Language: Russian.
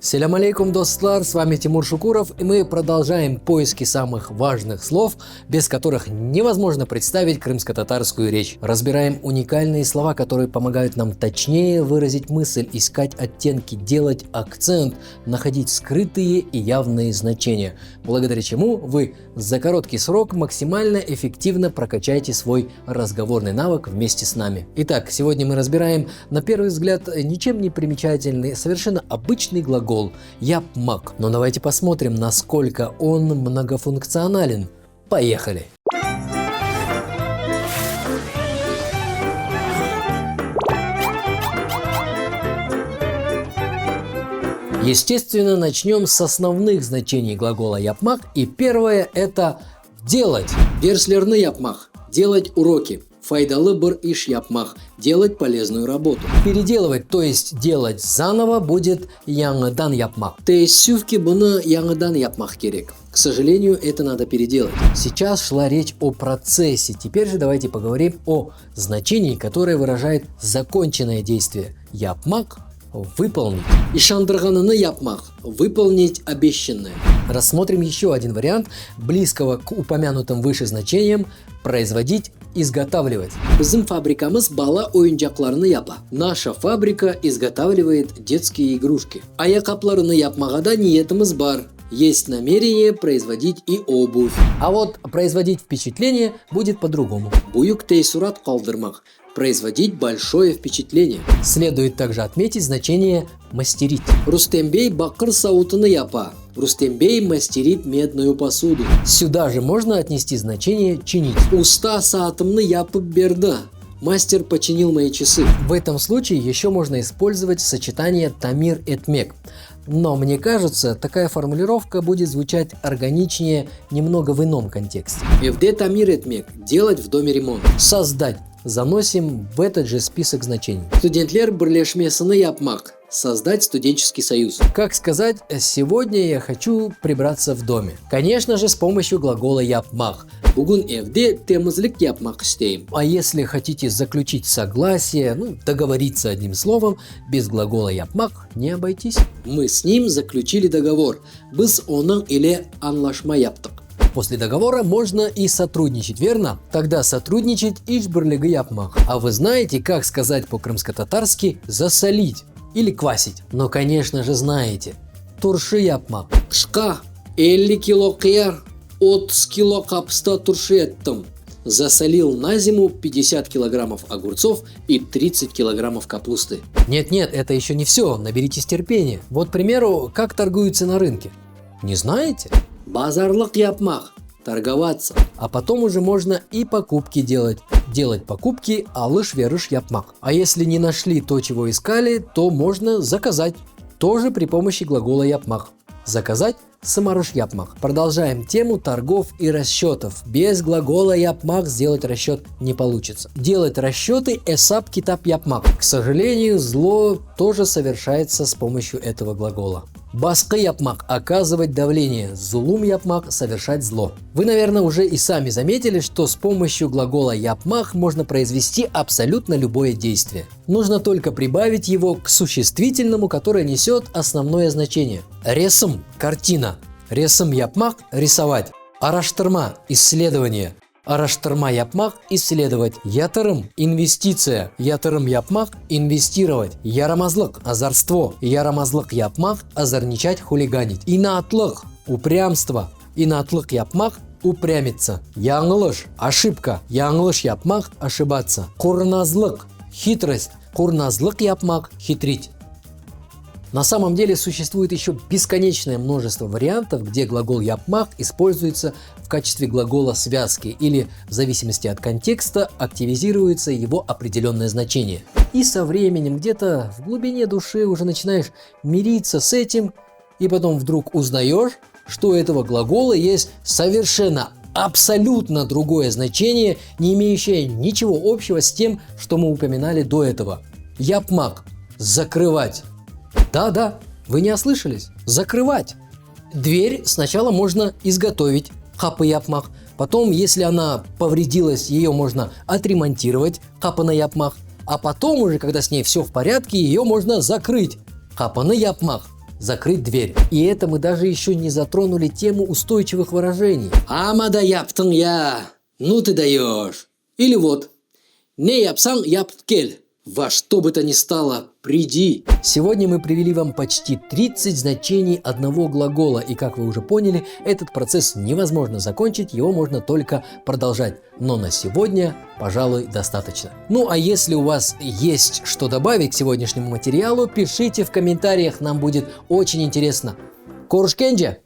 Салям алейкум, достлар, с вами Тимур Шукуров, и мы продолжаем поиски самых важных слов, без которых невозможно представить крымско-татарскую речь. Разбираем уникальные слова, которые помогают нам точнее выразить мысль, искать оттенки, делать акцент, находить скрытые и явные значения, благодаря чему вы за короткий срок максимально эффективно прокачаете свой разговорный навык вместе с нами. Итак, сегодня мы разбираем, на первый взгляд, ничем не примечательный, совершенно обычный глагол «япмак». Но давайте посмотрим, насколько он многофункционален. Поехали! Естественно, начнем с основных значений глагола «япмак». И первое – это «делать». Дерслерны япмах – «делать уроки». Файдалы бір иш япмах – делать полезную работу. Переделывать, то есть делать заново, будет яңыдан япмах. Тейсювки бұны яңыдан япмах керек. К сожалению, это надо переделать. Сейчас шла речь о процессе. Теперь же давайте поговорим о значении, которое выражает законченное действие. Япмак – выполнить. Ишандырғанını япмах – выполнить обещанное. Рассмотрим еще один вариант близкого к упомянутым выше значениям – производить, изготавливать. Bizim фабрикамыз бала oyuncaklarını япа. Наша фабрика изготавливает детские игрушки. Аяқапларыны япмаға да ниетіміз бар. Есть намерение производить и обувь. А вот производить впечатление будет по-другому. Буюк тейсурат қалдырмақ. Производить большое впечатление. Следует также отметить значение мастерить. Рустембей бақыр сауытыны япа. Рустембей мастерит медную посуду. Сюда же можно отнести значение чинить. Уста саатымны япып берді. Мастер починил мои часы. В этом случае еще можно использовать сочетание тамир этмек. Но мне кажется, такая формулировка будет звучать органичнее немного в ином контексте. Евде тамир этмек – делать в доме ремонт. Создать. Заносим в этот же список значений. Студентлер бірлешмесыны япмак. Создать студенческий союз. Как сказать, сегодня я хочу прибраться в доме. Конечно же, с помощью глагола япмак. Бүгін евде темізлік япмак іштейм. А если хотите заключить согласие, договориться одним словом, без глагола япмак не обойтись. Мы с ним заключили договор. Біз оның или анлашма яптық. После договора можно и сотрудничать, верно? Тогда сотрудничать иш бірлігі япмак. А вы знаете, как сказать по-крымско-татарски «засолить» или «квасить»? Но, конечно же, знаете. Турши япмак. Кышка 50 кило қияр, 30 кило капуста турши еттім. Засолил на зиму 50 килограммов огурцов и 30 килограммов капусты. Нет, это еще не все. Наберитесь терпения. Вот, к примеру, как торгуются на рынке. Не знаете? Базарлық япмақ – торговаться. А потом уже можно и покупки делать. Делать покупки алыш-верыш япмақ. А если не нашли то, чего искали, то можно заказать. Тоже при помощи глагола япмақ. Заказать – самарыш япмақ. Продолжаем тему торгов и расчетов. Без глагола япмақ сделать расчет не получится. Делать расчеты эсап китап япмақ. К сожалению, зло тоже совершается с помощью этого глагола. Басқы япмақ – оказывать давление. Зулум япмақ – совершать зло. Вы, наверное, уже и сами заметили, что с помощью глагола япмақ можно произвести абсолютно любое действие. Нужно только прибавить его к существительному, которое несет основное значение. Ресм – картина. Ресм япмақ – рисовать. Араштырма – исследование. Араштырма япмақ – исследовать. Ятырым – инвестиция. Ятырым япмақ – инвестировать. Ярамазлық – озорство. Ярамазлық япмақ – озорничать, хулиганить. Инаатлық – упрямство. Инаатлық япмақ – упрямиться. Яңылыш – ошибка. Яңылыш япмақ – ошибаться. Курназлық – хитрость. Курназлық япмақ – хитрить. На самом деле существует еще бесконечное множество вариантов, где глагол япмақ используется в качестве глагола связки или, в зависимости от контекста, активизируется его определенное значение. И со временем где-то в глубине души уже начинаешь мириться с этим, и потом вдруг узнаешь, что у этого глагола есть совершенно абсолютно другое значение, не имеющее ничего общего с тем, что мы упоминали до этого. Япмақ – закрывать. Да, вы не ослышались. Закрывать. Дверь сначала можно изготовить. Хапы япмақ. Потом, если она повредилась, ее можно отремонтировать, капана япмах. А потом уже, когда с ней все в порядке, ее можно закрыть, капана япмах. Закрыть дверь. И это мы даже еще не затронули тему устойчивых выражений. Амада яптың я. Ну ты даешь. Или вот. Не япсаң япткель. Во что бы то ни стало, приди. Сегодня мы привели вам почти 30 значений одного глагола. И как вы уже поняли, этот процесс невозможно закончить, его можно только продолжать. Но на сегодня, пожалуй, достаточно. Ну а если у вас есть что добавить к сегодняшнему материалу, пишите в комментариях, нам будет очень интересно. Корушкенджи!